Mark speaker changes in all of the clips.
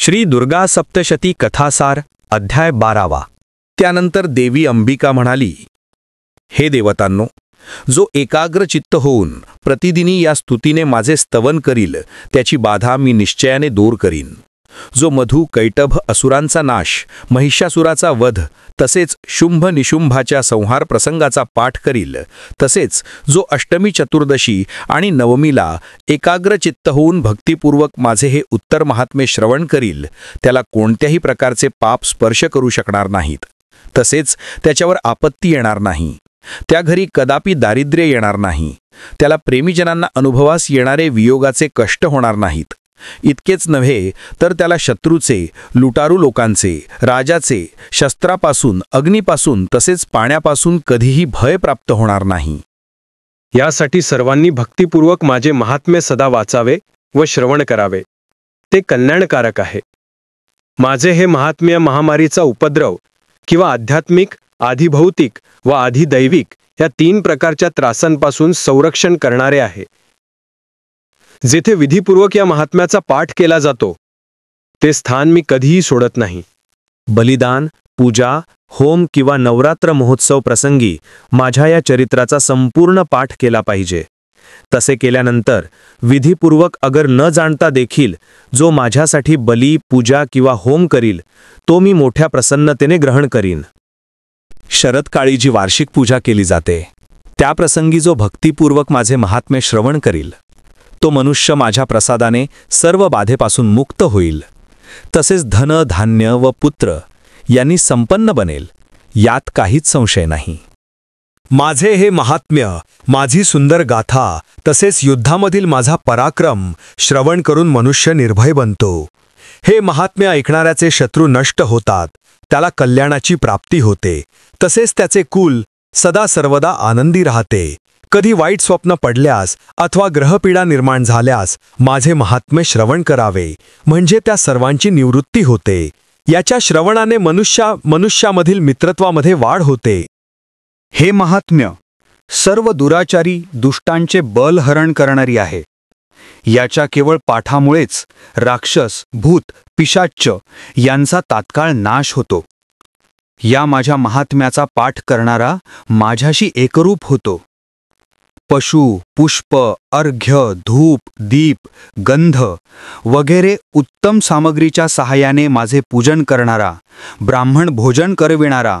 Speaker 1: श्री दुर्गा सप्तशती कथासार अध्याय 12. त्यानंतर देवी अंबिका म्हणाली, हे देवतांनो, जो एकाग्र चित्त होऊन प्रतिदिनी या स्तुतीने माझे स्तवन करील त्याची बाधा मी निश्चयाने दूर करीन. जो मधु कैटभ असुरांचा नाश, महिषासुराचा वध तसेच शुंभ निशुंभाच्या संहार प्रसंगाचा पाठ करील, तसेच जो अष्टमी चतुर्दशी आणि नवमीला एकाग्र चित्त होऊन भक्तिपूर्वक माझे हे उत्तर महात्मे श्रवण करील, त्याला कोणत्याही प्रकारचे पाप स्पर्श करू शकणार नाहीत. तसेच त्याच्यावर आपत्ती येणार नाही. त्या घरी कदापि दारिद्र्य येणार नाही. त्याला प्रेमीजनांना अनुभवास येणारे वियोगाचे कष्ट होणार नाहीत. इतकेच नव्हे तर त्याला शत्रूचे, लुटारू लोकांचे, राजाचे, शस्त्रापासून, अग्नीपासून तसेच पाण्यापासून कधीही भय प्राप्त होणार नाही.
Speaker 2: यासाठी सर्वांनी भक्तिपूर्वक माझे महात्म्य सदा वाचावे व श्रवण करावे. ते कल्याणकारक आहे. माझे हे महात्म्य महामारीचा उपद्रव किंवा आध्यात्मिक, आधिभौतिक व आधिदैविक या 3 प्रकारच्या त्रासांपासून संरक्षण करणारे आहे. जेथे विधीपूर्वक या महात्म्याचा पाठ केला जातो ते स्थान मी कधीही सोडत नाही.
Speaker 1: बलिदान, पूजा, होम किंवा नवरात्र महोत्सव प्रसंगी माझ्या या चरित्राचा संपूर्ण पाठ केला पाहिजे. तसे केल्यानंतर विधीपूर्वक अगर न जाणता देखील जो माझ्यासाठी बली, पूजा किंवा होम करील तो मी मोठ्या प्रसन्नतेने ग्रहण करीन. शरदकाळी जी वार्षिक पूजा केली जाते त्या प्रसंगी जो भक्तिपूर्वक माझे महात्म्य श्रवण करील तो मनुष्य माझ्या प्रसादाने सर्व बाधेपासून मुक्त होईल. तसेच धन, धान्य व पुत्र यांनी संपन्न बनेल, यात काहीच संशय नाही. माझे हे महात्म्य, माझी सुंदर गाथा तसेच युद्धामधील माझा पराक्रम श्रवण करून मनुष्य निर्भय बनतो. हे महात्म्य ऐकणाऱ्याचे शत्रू नष्ट होतात, त्याला कल्याणाची प्राप्ती होते. तसेच त्याचे कुल सदा सर्वदा आनंदी राहते. कधी वाईट स्वप्न पडल्यास अथवा ग्रहपीडा निर्माण झाल्यास माझे महात्म्य श्रवण करावे, म्हणजे त्या सर्वांची निवृत्ती होते. याच्या श्रवणाने मनुष्यामधील मित्रत्वामध्ये वाढ होते.
Speaker 3: हे महात्म्य सर्व दुराचारी दुष्टांचे बलहरण करणारी आहे. याच्या केवळ पाठामुळेच राक्षस, भूत, पिशाच्च यांचा तात्काळ नाश होतो. या माझ्या महात्म्याचा पाठ करणारा माझ्याशी एकरूप होतो. पशु, पुष्प, अर्घ्य, धूप, दीप, गंध वगैरे उत्तम सामग्रीच्या सहाय्याने माझे पूजन करणारा, ब्राह्मण भोजन करविणारा,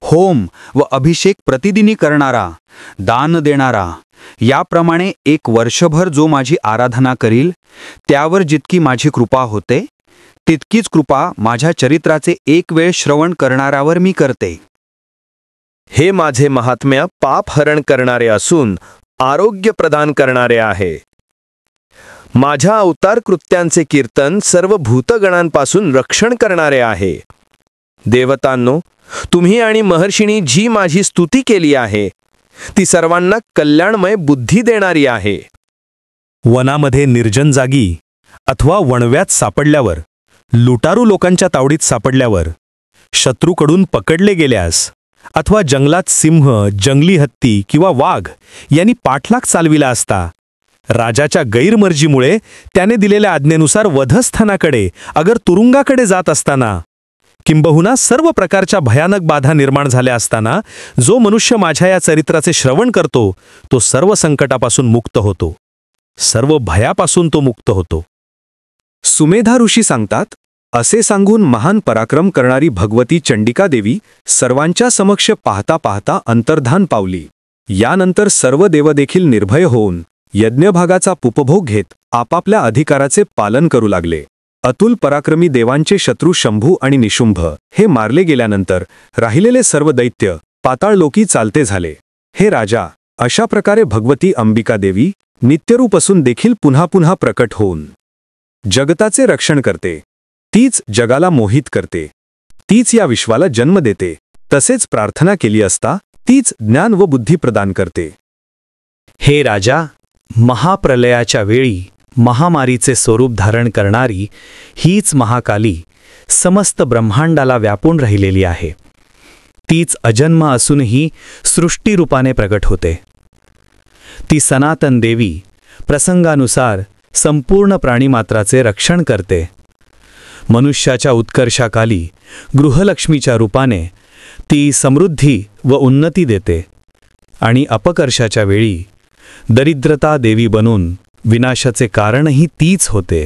Speaker 3: होम व अभिषेक प्रतिदिनी करणारा, दान देणारा, याप्रमाणे 1 वर्षभर जो माझी आराधना करील त्यावर जितकी माझी कृपा होते तितकीच कृपा माझ्या चरित्राचे 1 वेळ श्रवण करणाऱ्यावर मी करते.
Speaker 1: हे माझे महात्म्य पाप हरण करणारे असून आरोग्य प्रदान करणारे आहे. माझ्या अवतार कृत्यांचे कीर्तन सर्व भूतगणांपासून रक्षण करणारे आहे. देवतांनो, तुम्ही आणि महर्षींनी जी माझी स्तुती केली आहे ती सर्वांना कल्याणमय बुद्धी देणारी आहे. वनामध्ये निर्जन जागी अथवा वणव्यात सापडल्यावर, लुटारू लोकांच्या तावडीत सापडल्यावर, शत्रूकडून पकडले गेल्यास अथवा जंगलात सिंह, जंगली हत्ती किंवा वाघ यांनी पाठलाग चालविला असता, राजाच्या गैरमर्जीमुळे त्याने दिलेल्या आज्ञेनुसार वधस्थानाकडे अगर तुरुंगाकडे जात असताना, किंबहुना सर्व प्रकारच्या भयानक बाधा निर्माण झाल्या असताना जो मनुष्य माझ्या या चरित्राचे श्रवण करतो तो सर्व संकटापासून मुक्त होतो, सर्व भयापासून तो मुक्त होतो.
Speaker 3: सुमेधा ऋषी सांगतात, असे सांगून महान पराक्रम करणारी भगवती चंडिका देवी सर्वांच्या समक्ष पाहता पाहता अंतर्धान पावली. यानंतर सर्व देव देखील निर्भय होऊन यज्ञभागाचा उपभोग घेत आपापल्या अधिकाराचे पालन करू लागले. अतुल पराक्रमी देवांचे शत्रू शंभू आणि निशुंभ हे मारले गेल्यानंतर राहिलेले सर्व दैत्य पाताळलोकी चालते झाले. हे राजा, अशा प्रकारे भगवती अंबिका देवी नित्यरूप असून देखील पुन्हा पुन्हा प्रकट होऊन जगताचे रक्षण करते. तीच जगाला मोहित करते. तीच या विश्वाला जन्म देते. तसेच प्रार्थना केली असता तीच ज्ञान व बुद्धी प्रदान करते.
Speaker 1: हे राजा, महाप्रलयाच्या वेळी महामारीचे स्वरूप धारण करणारी हीच महाकाली समस्त ब्रह्मांडाला व्यापून राहिलेली आहे. तीच अजन्म असूनही सृष्टीरूपाने प्रकट होते. ती सनातन देवी प्रसंगानुसार संपूर्ण प्राणीमात्राचे रक्षण करते.
Speaker 3: मनुष्याच्या उत्कर्षाकाली गृहलक्ष्मीच्या रूपाने ती समृद्धी व उन्नती देते आणि अपकर्षाच्या वेळी दरिद्रता देवी बनून विनाशाचे कारणही तीच होते.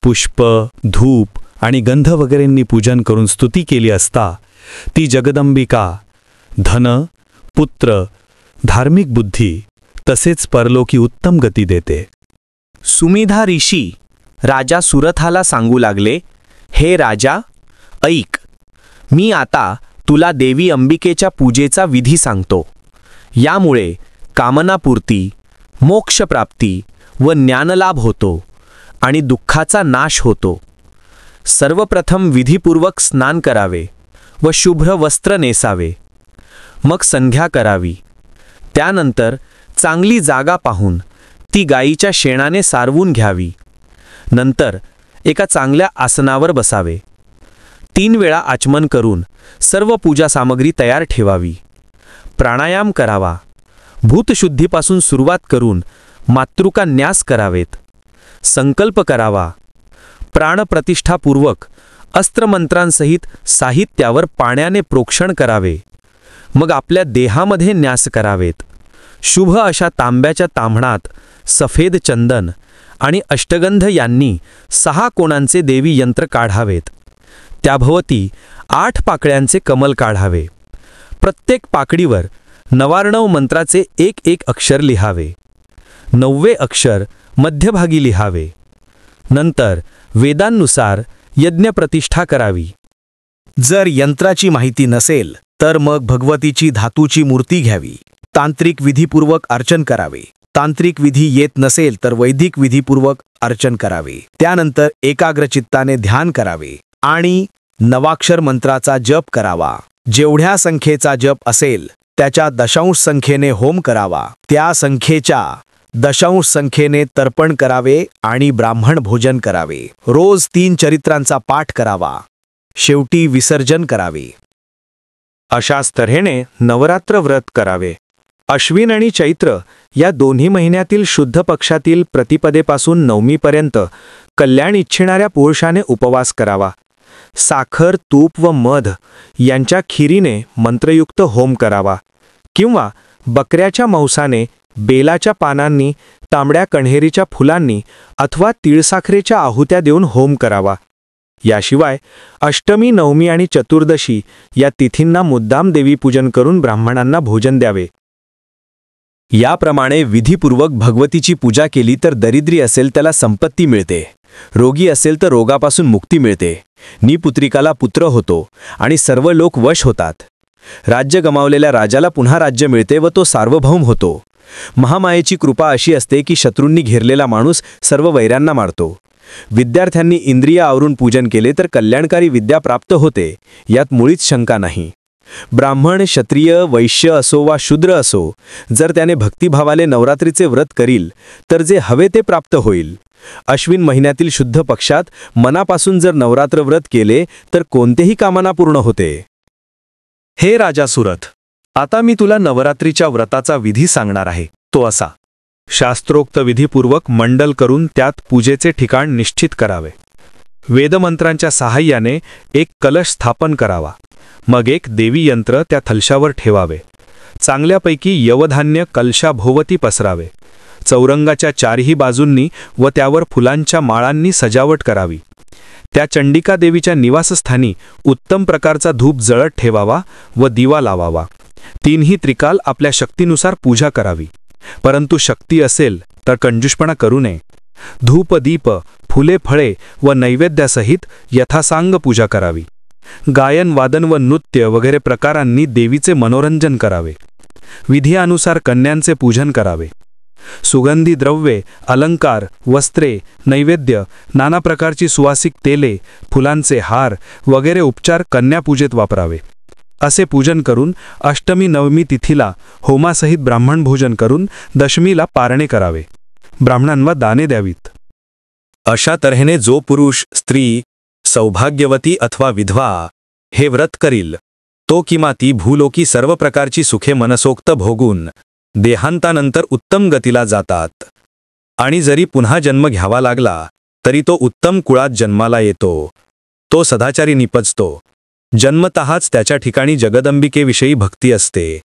Speaker 3: पुष्प, धूप आणि गंध वगैरेंनी पूजन करून स्तुती केली असता ती जगदंबिका धन, पुत्र, धार्मिक बुद्धी तसेच परलोकी उत्तम गती देते.
Speaker 1: सुमिधा ऋषी राजा सुरथाला सांगू लागले, हे राजा, ऐक, मी आता तुला देवी अंबिकेच्या पूजेचा विधी सांगतो. यामुळे कामनापूर्ती, मोक्षप्राप्ती व ज्ञानलाभ होतो आणि दुःखाचा नाश होतो. सर्वप्रथम विधीपूर्वक स्नान करावे व शुभ्र वस्त्र नेसावे. मग संध्या करावी. त्यानंतर चांगली जागा पाहून ती गायीच्या शेणाने सारवून घ्यावी. नंतर एका चांगल्या आसनावर बसावे. 3 वेळा आचमन करून सर्व पूजा सामग्री तयार ठेवावी. प्राणायाम करावा. भूतशुद्धीपासून सुरुवात करून मातृका न्यास करावेत. संकल्प करावा. प्राणप्रतिष्ठापूर्वक अस्त्रमंत्रांसहित साहित्यावर पाण्याने प्रोक्षण करावे. मग आपल्या देहामध्ये न्यास करावेत. शुभ अशा तांब्याच्या ताम्हणात सफेद चंदन आणि अष्टगंध यांनी 6 कोणांचे देवी यंत्र काढावेत. त्याभोवती 8 पाकळ्यांचे कमल काढावे. प्रत्येक पाकडीवर नवार्णव मंत्राचे एक अक्षर लिहावे. 9वे अक्षर मध्यभागी लिहावे. नंतर वेदांनुसार यज्ञप्रतिष्ठा करावी. जर यंत्राची माहिती नसेल तर मग भगवतीची धातूची मूर्ती घ्यावी. तांत्रिक विधीपूर्वक अर्चन करावे. तांत्रिक विधी येत नसेल तर वैदिक विधीपूर्वक अर्चन करावे. त्यानंतर एकाग्रचित्ताने ध्यान करावे आणि नवाक्षर मंत्राचा जप करावा. जेवढ्या संख्येचा जप असेल त्याच्या दशांश संख्येने होम करावा. त्या संख्येच्या दशांश संख्येने तर्पण करावे आणि ब्राह्मण भोजन करावे. रोज 3 चरित्रांचा पाठ करावा. शेवटी विसर्जन करावे. अशाच तऱ्हेने नवरात्र व्रत करावे. अश्विन आणि चैत्र या दोन्ही महिन्यातील शुद्ध पक्षातील प्रतिपदेपासून नवमीपर्यंत कल्याण इच्छिणाऱ्या पुरुषाने उपवास करावा. साखर, तूप व मध यांच्या खिरीने मंत्रयुक्त होम करावा किंवा बकऱ्याच्या मांसाने, बेलाच्या पानांनी, तांबड्या कण्हेरीच्या फुलांनी अथवा तिळसाखरेच्या आहुत्या देऊन होम करावा. याशिवाय अष्टमी, नवमी आणि चतुर्दशी या तिथींना मुद्दाम देवीपूजन करून ब्राह्मणांना भोजन द्यावे. याप्रमाणे विधीपूर्वक भगवतीची पूजा केली तर दरिद्री असेल त्याला संपत्ती मिळते, रोगी असेल तर रोगापासून मुक्ती मिळते, निपुत्रिकाला पुत्र होतो आणि सर्व लोक वश होतात. राज्य गमावलेल्या राजाला पुन्हा राज्य मिळते व तो सार्वभौम होतो. महामायेची कृपा अशी असते की शत्रूंनी घेरलेला माणूस सर्व वैऱ्यांना मारतो. विद्यार्थ्यांनी इंद्रिय आवरून पूजन केले तर कल्याणकारी विद्या प्राप्त होते, यात मुळीच शंका नाही. ब्राह्मण, क्षत्रिय, वैश्य असो वा शूद्र असो, जर त्याने भक्तिभावाने नवरात्रीचे व्रत करील तर जे हवे ते प्राप्त होईल. अश्विन महिन्यातील शुद्ध पक्षात मनापासून जर नवरात्र व्रत केले तर कोणतेही कामना पूर्ण होते. हे राजा सुरथ, आता मी तुला नवरात्रीच्या व्रताचा विधी सांगणार आहे. तो असा: शास्त्रोक्त विधीपूर्वक मंडल करून त्यात पूजेचे ठिकाण निश्चित करावे. वेदमंत्रांच्या सहाय्याने एक कलश स्थापन करावा. मग एक देवी यंत्र त्या थलशावर ठेवावे. चांगल्यापैकी यवधान्य कलशाभोवती पसरावे. चौरंगाच्या 4ही बाजूंनी व त्यावर फुलांच्या माळांनी सजावट करावी. त्या चंडिका देवीच्या निवासस्थानी उत्तम प्रकारचा धूप जळत ठेवावा व दिवा लावावा. 3ही त्रिकाल आपल्या शक्तीनुसार पूजा करावी. परंतु शक्ती असेल तर कंजूषपणा करू नये. धूप, दीप, फुले, फळे व नैवेद्यासहित यथासांग पूजा करावी. गायन, वादन व नृत्य वगैरे प्रकारांनी देवीचे मनोरंजन करावे. विधीनुसार कन्यांचे पूजन करावे. सुगंधी द्रव्ये, अलंकार, वस्त्रे, नैवेद्य, नाना प्रकारची सुवासिक तेले, फुलांचे हार वगैरे उपचार कन्यापूजेत वापरावे. असे पूजन करून अष्टमी, नवमी तिथीला होमासहित ब्राह्मण भोजन करून दशमीला पारणे करावे. ब्राह्मणांना दाने द्यावीत. अशा तऱ्हेने जो पुरुष, स्त्री, सौभाग्यवती अथवा विधवा हे व्रत करील तो किंवा ती भूलोकी सर्व प्रकारची सुखे मनसोक्त भोगून देहांतानंतर उत्तम गतीला जातात. आणि जरी पुन्हा जन्म घ्यावा लागला तरी तो उत्तम कुळात जन्माला येतो. तो सदाचारी निपजतो. जन्मतःच त्याच्या ठिकाणी जगदंबिकेविषयी भक्ती असते.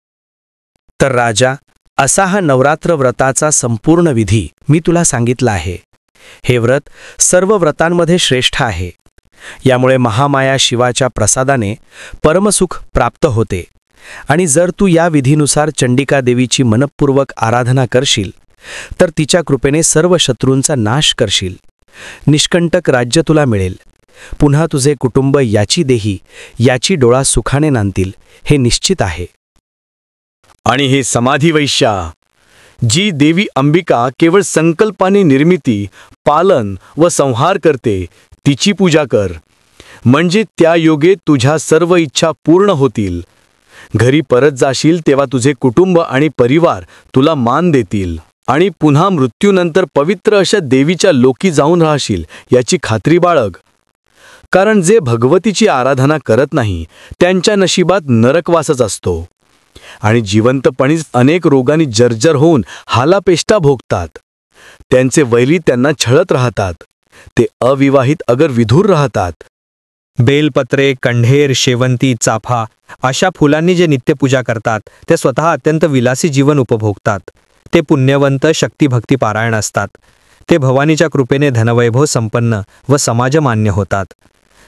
Speaker 4: तर राजा, असा हा नवरात्र व्रताचा संपूर्ण विधी मी तुला सांगितला आहे. हे व्रत सर्व व्रतांमध्ये श्रेष्ठ आहे. यामुळे महामाया शिवाच्या प्रसादाने परमसुख प्राप्त होते. आणि जर तू या विधीनुसार चंडिका देवीची मनःपूर्वक आराधना करशील तर तिच्या कृपेने सर्व शत्रूंचा नाश करशील. निष्कंटक राज्य तुला मिळेल. पुन्हा तुझे कुटुंब याची देही याची डोळा सुखाने नांदतील हे निश्चित आहे.
Speaker 1: आणि हे समाधी वैश्या, जी देवी अंबिका केवळ संकल्पाने निर्मिती, पालन व संहार करते, तिची पूजा कर. म्हणजे त्या योगे तुझ्या सर्व इच्छा पूर्ण होतील. घरी परत जाशील तेव्हा तुझे कुटुंब आणि परिवार तुला मान देतील. आणि पुन्हा मृत्यूनंतर पवित्र अशा देवीच्या लोकी जाऊन राहशील याची खात्री बाळग. कारण जे भगवतीची आराधना करत नाही त्यांच्या नशिबात नरकवासच असतो. आणि जिवंतपणीच अनेक रोगांनी जर्जर होऊन हालापेष्टा भोगतात. त्यांचे वैरी त्यांना छळत राहतात. ते अविवाहित अगर विधूर राहतात.
Speaker 2: बेलपत्रे, कंढेर, शेवंती, चाफा अशा फुलांनी जे नित्यपूजा करतात ते स्वतः अत्यंत विलासी जीवन उपभोगतात. ते पुण्यवंत, शक्तिभक्ती पारायण असतात. ते भवानीच्या कृपेने धनवैभव संपन्न व समाजमान्य होतात.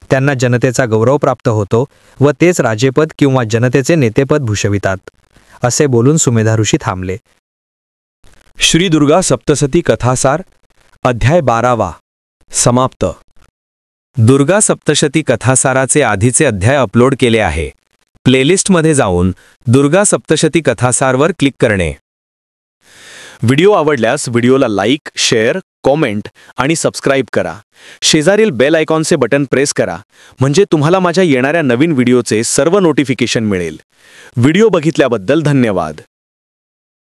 Speaker 2: त्यांना जनतेचा गौरव प्राप्त होतो व तेच राजेपद किंवा जनतेचे नेतेपद भूषवितात. असे बोलून सुमेधा ऋषी थांबले.
Speaker 1: श्री दुर्गा सप्तशती कथासार अध्याय 12 समाप्त. दुर्गा सप्तशती कथासाराचे आधीचे अध्याय अपलोड केले आहे. प्लेलिस्टमध्ये जाऊन दुर्गा सप्तशती कथासारवर क्लिक करणे. व्हिडिओ आवडल्यास व्हिडिओला लाईक, शेअर, कॉमेंट आणि सबस्क्राईब करा. शेजारील बेल आयकॉनचे बटन प्रेस करा म्हणजे तुम्हाला माझ्या येणाऱ्या नवीन व्हिडिओचे सर्व नोटिफिकेशन मिळेल. व्हिडिओ बघितल्याबद्दल धन्यवाद.